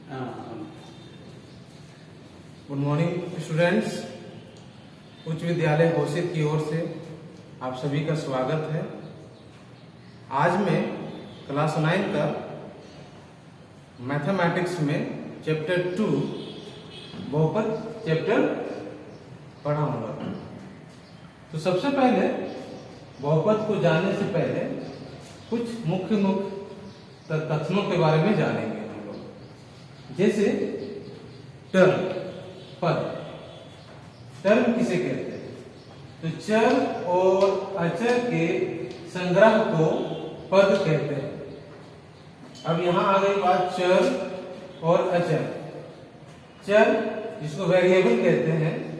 Good morning students. उच्च विद्यालय घोषित की ओर से आप सभी का स्वागत है। आज मैं क्लास 9 का मैथमेटिक्स में चैप्टर 2 बहुपद चैप्टर पढ़ाऊंगा। तो सबसे पहले बहुपद को जानने से पहले कुछ मुख्य कथनों के बारे में जानेंगे हम लोग। जैसे टर्म, पद। टर्म किसे कहते हैं? तो चर और अचर के संग्रह को पद कहते हैं। अब यहां आ गई बात चर और अचर। चर जिसको वेरिएबल कहते हैं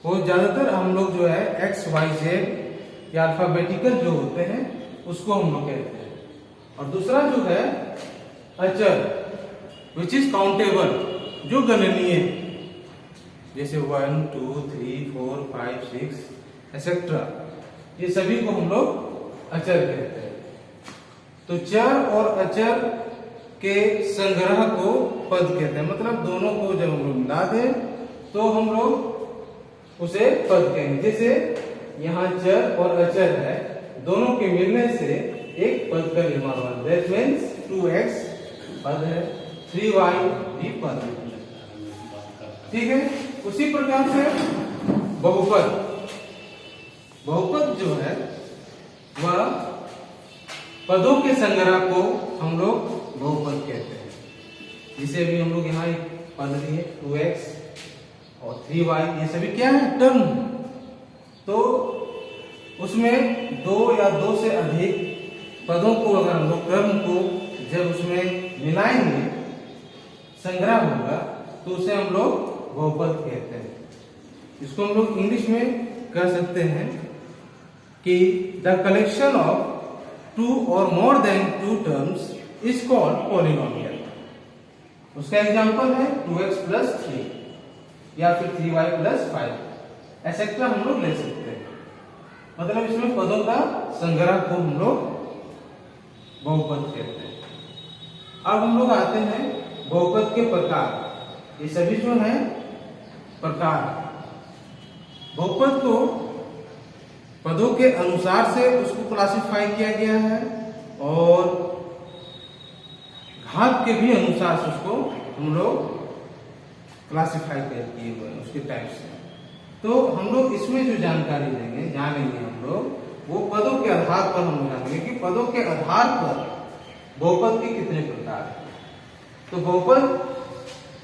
वो ज्यादातर हम लोग जो है एक्स वाई जेड या अल्फाबेटिकल जो होते हैं उसको हम लोग कहते हैं। और दूसरा जो है अचर विच इज काउंटेबल, जो गणनीय, जैसे 1 2 3 4 5 6 एक्सेट्रा, ये सभी को हम लोग अचर कहते हैं। तो चर और अचर के संग्रह को पद कहते हैं। मतलब दोनों को जब हम लोग मिला दें तो हम लोग उसे पद कहेंगे। जैसे यहाँ चर और अचर है, दोनों के मिलने से एक पद का निर्माण हुआ। दैट मीन्स 2x पद है, 3y भी पद है। ठीक है। उसी प्रकार से बहुपद, बहुपद जो है वह पदों के संग्रह को हम लोग बहुपद कहते हैं। जिसे भी हम लोग यहाँ एक पद लिए 2x और 3y, ये सभी क्या है? टर्म। तो उसमें दो या दो से अधिक पदों को अगर हम लोग टर्म को जब उसमें मिलाएंगे, संग्रह होगा, तो उसे हम लोग बहुपद कहते हैं। इसको हम लोग इंग्लिश में कह सकते हैं कि द कलेक्शन ऑफ 2 और more than 2 terms is called polynomial. उसका एग्जांपल है 2x प्लस 3 या फिर 3y प्लस 5 एक्सेट्रा हम लोग ले सकते हैं। मतलब इसमें पदों का संग्रह को हम लोग बहुपद कहते हैं। अब हम लोग आते हैं बहुपद के प्रकार। ये सभी जो है प्रकार, बहुपद को पदों के अनुसार से उसको क्लासिफाई किया गया है और घात के भी अनुसार से उसको हम लोग क्लासिफाई किए हुए हैं उसके टाइप से। तो हम लोग इसमें जो जानकारी देंगे, जानेंगे हम लोग, वो पदों के आधार पर हम जानेंगे कि पदों के आधार पर बहुपद के कितने प्रकार हैं। तो बहुपद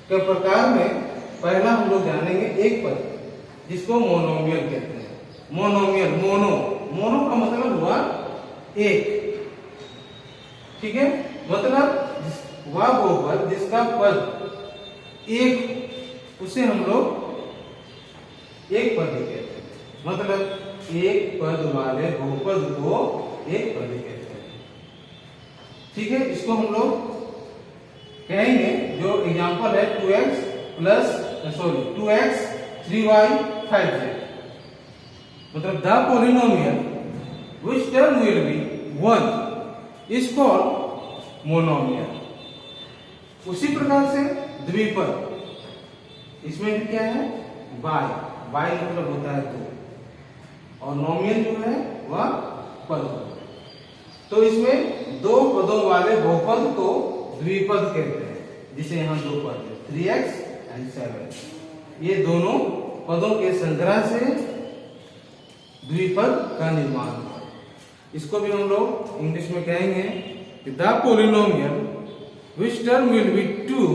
के प्रकार में पहला हम लोग जानेंगे एक पद जिसको मोनोमियल कहते हैं। मोनोमियल, मोनो का मतलब हुआ एक। ठीक है। मतलब वह बहुपद जिसका पद एक, उसे हम लोग एक पद कहते हैं। मतलब एक पद वाले बहुपद को एक पद कहते हैं। ठीक है। इसको हम लोग कहेंगे, जो एग्जांपल है 2x 3y 5z। मतलब the polynomial which term will be 1 is called monomial. उसी प्रकार से द्विपद, इसमें भी क्या है? बाय मतलब होता है 2, और नोमियल जो है वह पद। तो इसमें दो पदों वाले बहुपद को द्विपद कहते हैं। जिसे यहाँ दो पद है 3x एंड 7, ये दोनों पदों के संग्रह से द्विपद का निर्माण हुआ। इसको भी हम लोग इंग्लिश में कहेंगे कि the polynomial which term will be 2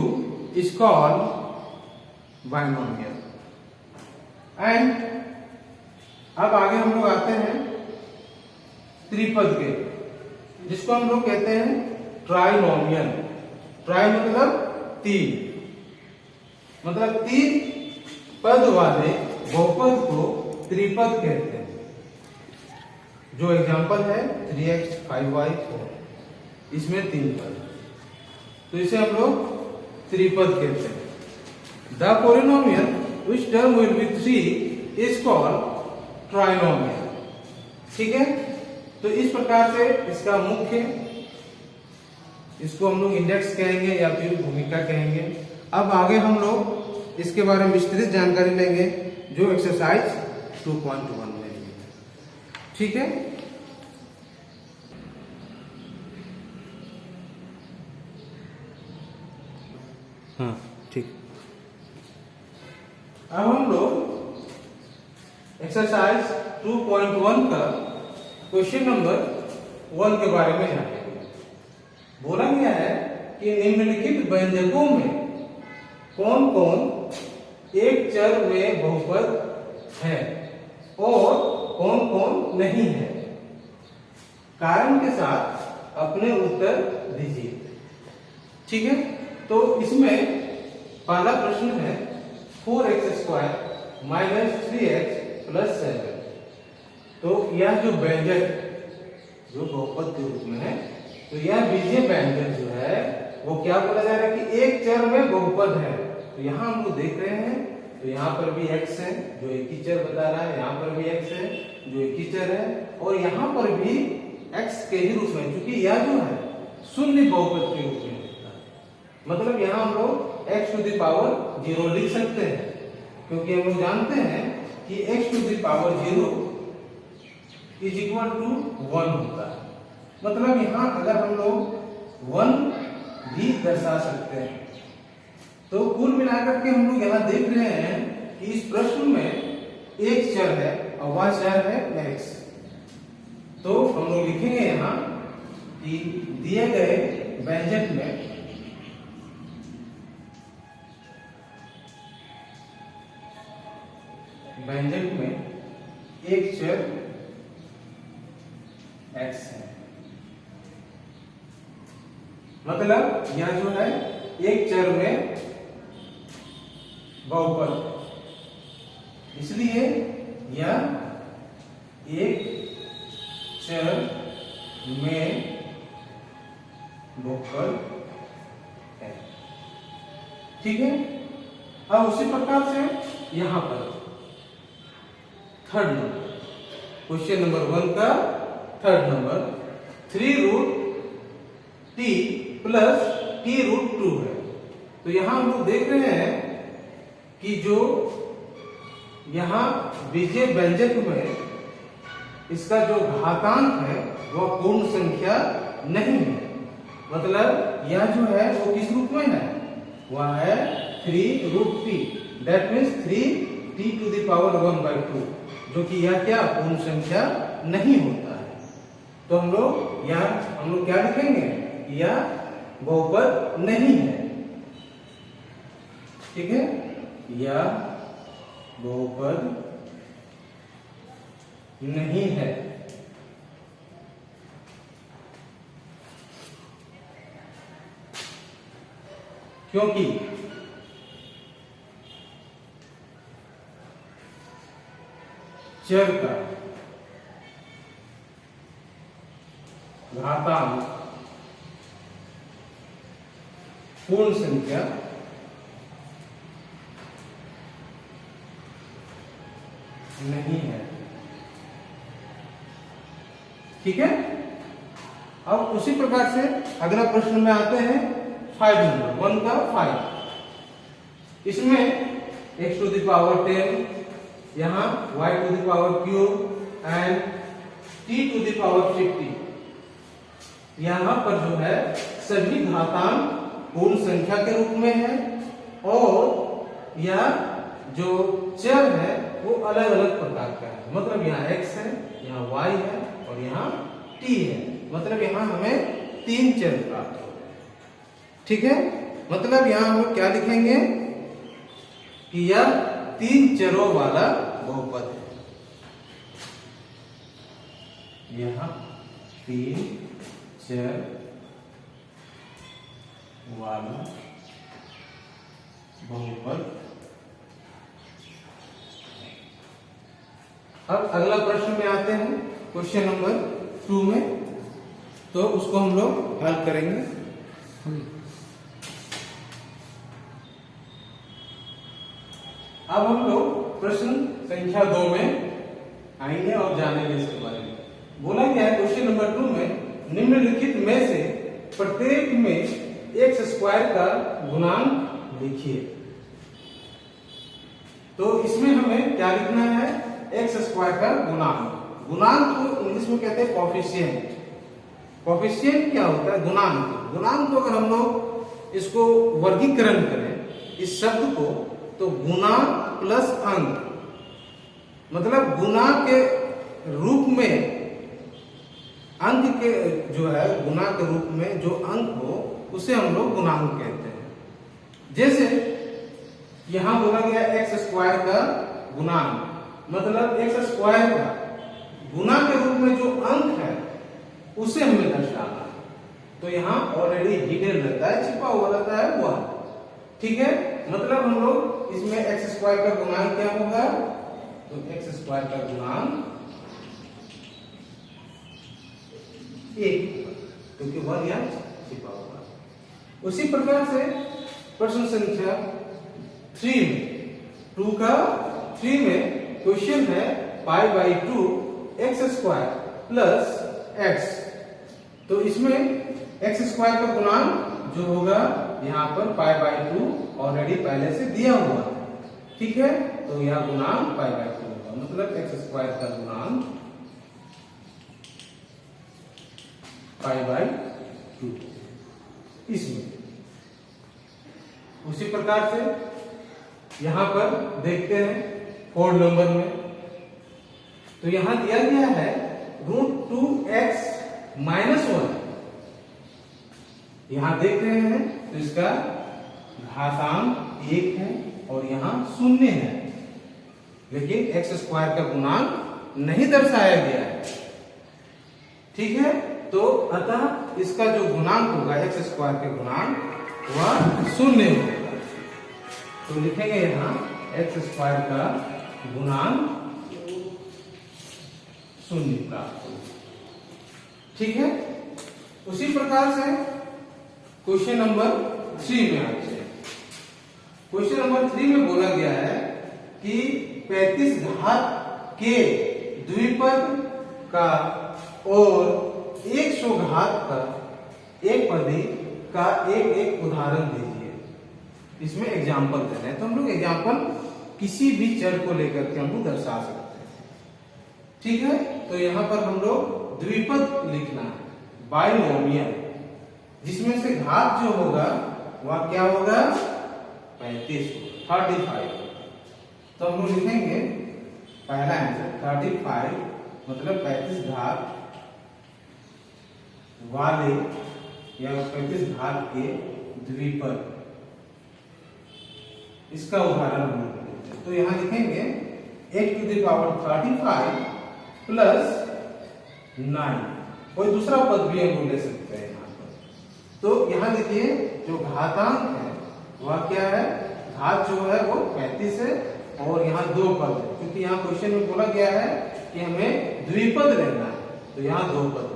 is called binomial. And अब आगे हम लोग आते हैं त्रिपद के, जिसको हम लोग कहते हैं ट्राइनोमियल। ट्राई मतलब 3, मतलब 3 पद वाले बहुपद को त्रिपद कहते हैं। जो एग्जांपल है 3x 5y 4, इसमें 3 पद, तो इसे हम लोग त्रिपद कहते हैं। The polynomial which term will be 3 is called trinomial. ठीक है। तो इस प्रकार से इसका मुख्य इसको हम लोग इंडेक्स कहेंगे या फिर भूमिका कहेंगे। अब आगे हम लोग इसके बारे में विस्तृत जानकारी लेंगे जो एक्सरसाइज 2.1 में है। ठीक है, हाँ ठीक। अब हम लोग एक्सरसाइज 2.1 का क्वेश्चन नंबर 1 के बारे में जानेंगे। बोला गया है कि निम्नलिखित व्यंजकों में कौन कौन एक चर में बहुपद है और कौन कौन नहीं है, कारण के साथ अपने उत्तर दीजिए। ठीक है, तो इसमें पहला प्रश्न है 4x² - 3x + 7। तो यह जो व्यंजक जो बहुपद के रूप में है, तो यह बीजीय व्यंजक जो है वो क्या बोला जा रहा है कि एक चर में बहुपद है। तो यहाँ हम लोग देख रहे हैं, तो यहाँ पर भी x है जो एक ही चर बता रहा है, यहाँ पर भी x है जो एक ही चर है, और यहाँ पर भी x के ही रूप में, क्योंकि यह जो है शून्य बहुपद के रूप में होता है। मतलब यहाँ हम लोग x⁴ लिख सकते हैं, क्योंकि हम लोग जानते हैं कि x⁴ = 1 होता है। मतलब यहाँ अगर हम लोग 1 भी दर्शा सकते हैं। तो कुल मिलाकर के हम लोग यहाँ देख रहे हैं कि इस प्रश्न में एक चर है और वह चर है x। तो हम लोग लिखेंगे यहाँ कि दिए गए व्यंजक में एक चर x है। मतलब यह जो है एक चर में बहुपद, इसलिए यह एक चर में बहुपद है। ठीक है, अब उसी प्रकार से यहां पर थर्ड नंबर, क्वेश्चन नंबर 1 का थर्ड नंबर 3√t + t√2 है। तो यहां हम लोग देख रहे हैं कि जो यहां बीजीय व्यंजक में इसका जो घातांक है वह पूर्ण संख्या नहीं है। मतलब यह जो है वो किस रूप में है, वह है 3√t, दैट मीन्स 3t⁴1/2, जो कि यह क्या पूर्ण संख्या नहीं होता है। तो हम लोग क्या लिखेंगे, यह बहुपद नहीं है। ठीक है, यह बहुपद नहीं है। क्योंकि चर का घातांक पूर्ण संख्या नहीं है। ठीक है, अब उसी प्रकार से अगला प्रश्न में आते हैं 5 नंबर 1 का 5। इसमें x⁴10, यहाँ y⁴³ एंड t⁴50। यहाँ पर जो है सभी घातांक पूर्ण संख्या के रूप में है, और यह जो चर है वो अलग अलग प्रकार का है। मतलब यहाँ x है, यहाँ y है और यहाँ t है। मतलब यहाँ हमें 3 चर प्राप्त हो। ठीक है, मतलब यहाँ हम लोग क्या लिखेंगे कि यह 3 चरों वाला बहुपद है। यहाँ 3 चर वाला बहुपद। अब अगला प्रश्न में आते हैं क्वेश्चन नंबर 2 में, तो उसको हम लोग हल करेंगे। अब हम लोग प्रश्न संख्या 2 में आएंगे और जानेंगे इसके बारे में। बोला गया है क्वेश्चन नंबर 2 में निम्नलिखित में से प्रत्येक में एक्स स्क्वायर का गुणांक लिखिए। तो इसमें हमें क्या लिखना है? एक्स स्क्वायर का गुणांक। गुणांक को इंग्लिश में कहते हैं कोफिशिएंट। कोफिशिएंट क्या होता है? गुणांक। गुणांक को अगर हम लोग इसको वर्गीकरण करें इस शब्द को, तो गुणा प्लस अंक, मतलब गुणा के रूप में अंक के जो है, गुणा के रूप में जो अंक हो उसे हम लोग गुणांक कहते हैं। जैसे यहां बोला गया एक्स स्क्वायर का गुणांक, मतलब एक्स स्क्वायर का गुणा के रूप में जो अंक है उसे हमें दर्शाना है। तो यहाँ ऑलरेडी हिडन रहता है, छिपा हुआ रहता है वह, ठीक है। मतलब हम लोग इसमें एक्स स्क्वायर का गुणांक क्या होगा? तो एक्स स्क्वायर का गुणांक 1, क्योंकि वह यहाँ छिपा हुआ। उसी प्रकार से प्रश्न संख्या 3 में 2 का 3 में क्वेश्चन है pi by 2 x square plus x. तो इसमें एक्स स्क्वायर का गुणांक जो होगा यहाँ पर पाई बाई 2 ऑलरेडी पहले से दिया हुआ है, ठीक है। तो यह गुणांक पाई बाई 2 होगा, मतलब एक्स स्क्वायर का गुणांक पाई बाई 2 इसमें। उसी प्रकार से यहां पर देखते हैं 4 नंबर में, तो यहां दिया गया है √2x - 1। यहां देख रहे हैं तो इसका घातांक 1 है और यहां 0 है, लेकिन एक्स स्क्वायर का गुणांक नहीं दर्शाया गया है, ठीक है। तो अतः इसका जो गुणांक होगा एक्स स्क्वायर के गुणांक वह 0 होगा। तो लिखेंगे यहां एक्स स्क्वायर का गुणांक 0 प्राप्त होगा, ठीक है। उसी प्रकार से क्वेश्चन नंबर 3 में आते हैं। क्वेश्चन नंबर 3 में बोला गया है कि 35 घात के द्विपद का और 100 घात का एक पदी का एक उदाहरण दीजिए। इसमें एग्जाम्पल देना है, तो हम लोग एग्जाम्पल किसी भी चर को लेकर के हम लोग दर्शा सकते हैं, ठीक है। तो यहाँ पर हम लोग द्विपद लिखना है, बाइनोमियल, जिसमें से घात जो होगा वह क्या होगा? 35 तो हम लोग लिखेंगे पहला आंसर 35, मतलब 35 घात वाले या 35 घात के द्विपद, इसका उदाहरण हम लोग लेते हैं। तो यहां लिखेंगे 8⁵ प्लस 9। कोई दूसरा पद भी हम लोग ले सकते हैं यहाँ पर। तो यहाँ देखिए जो घातांक है वह क्या है? घात जो है वो 35 है और यहाँ 2 पद है, क्योंकि यहाँ क्वेश्चन में बोला गया है कि हमें द्विपद लेना है, तो यहाँ 2 पद है।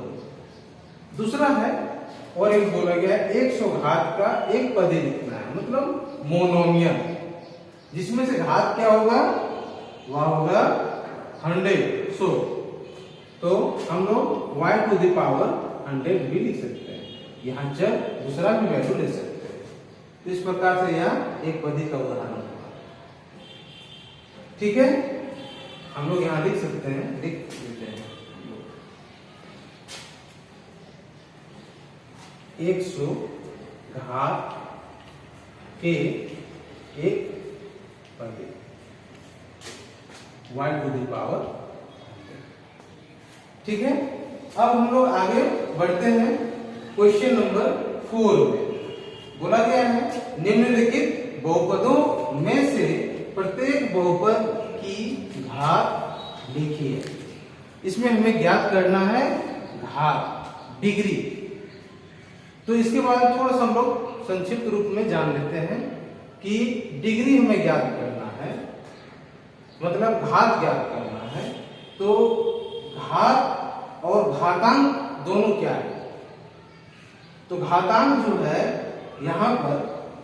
दूसरा है और एक बोला गया है 100 घात का एक पदी लिखना है, मतलब मोनोमियल, जिसमें से घात क्या होगा? वह होगा 100। तो हम लोग y⁴ भी लिख सकते हैं, यहाँ चर दूसरा भी वैल्यू ले सकते हैं। तो इस प्रकार से यह एक पदी का उदाहरण होगा, ठीक है। हम लोग यहाँ लिख सकते हैं, लिख लेते हैं 100 घात के एक पदी y⁴, ठीक है। अब हम लोग आगे बढ़ते हैं क्वेश्चन नंबर 4 में। बोला गया है निम्नलिखित बहुपदों में से प्रत्येक बहुपद की घात लिखिए। इसमें हमें ज्ञात करना है घात, डिग्री। तो इसके बाद थोड़ा सा हम लोग संक्षिप्त रूप में जान लेते हैं कि डिग्री हमें ज्ञात करना है, मतलब घात ज्ञात करना है। तो घात और घातांक दोनों क्या है? तो घातांक जो है यहाँ पर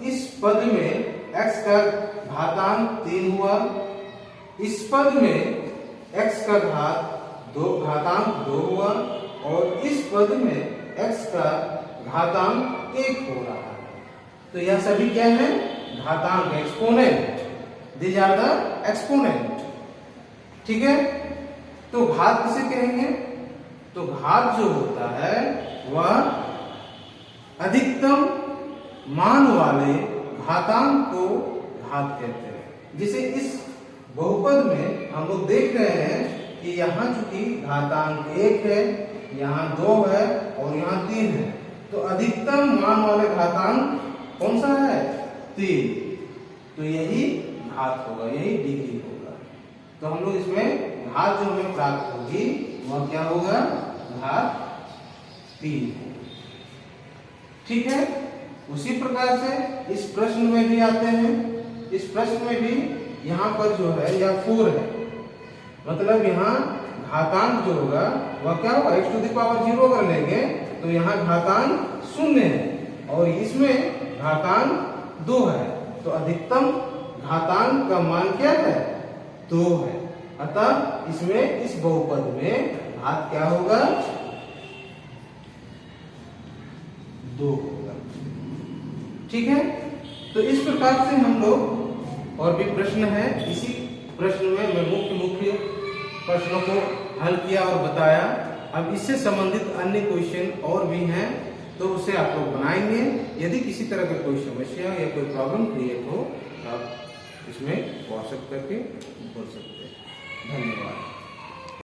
इस पद में x का घातांक 3 हुआ, इस पद में x का घातांक 2 हुआ और इस पद में x का घातांक 1 हो रहा है। तो यह सभी क्या है? घातांक, exponent. These are the exponent. ठीक है, तो घात किसे कहेंगे? तो घात जो होता है वह अधिकतम मान वाले घातांक को घात कहते हैं। जिसे इस बहुपद में हम लोग देख रहे हैं कि यहाँ चूंकि घातांक 1 है, यहाँ 2 है और यहाँ 3 है, तो अधिकतम मान वाले घातांक कौन सा है? 3। तो यही घात होगा, यही डिग्री होगा। तो हम लोग इसमें घात जो हमें प्राप्त होगी वह क्या होगा? घात 3। ठीक है, उसी प्रकार से इस प्रश्न में भी आते हैं। इस प्रश्न में भी यहाँ पर जो है यह 4 है, मतलब यहाँ घातांक जो होगा वह क्या होगा? x टू द पावर 0 अगर लेंगे तो यहाँ घातांक 0 है और इसमें घातांक 2 है। तो अधिकतम घातांक का मान क्या है? 2 है। अतः इसमें, इस बहुपद में घात क्या होगा? 2 होगा। ठीक है, तो इस प्रकार से हम लोग, और भी प्रश्न है, इसी प्रश्न में मैं मुख्य प्रश्नों को हल किया और बताया। अब इससे संबंधित अन्य क्वेश्चन और भी हैं, तो उसे आप लोग बनाएंगे। यदि किसी तरह की कोई समस्या या कोई प्रॉब्लम क्रिएट हो तो आप इसमें व्हाट्सएप करके बोल सकते हैं। धन्यवाद।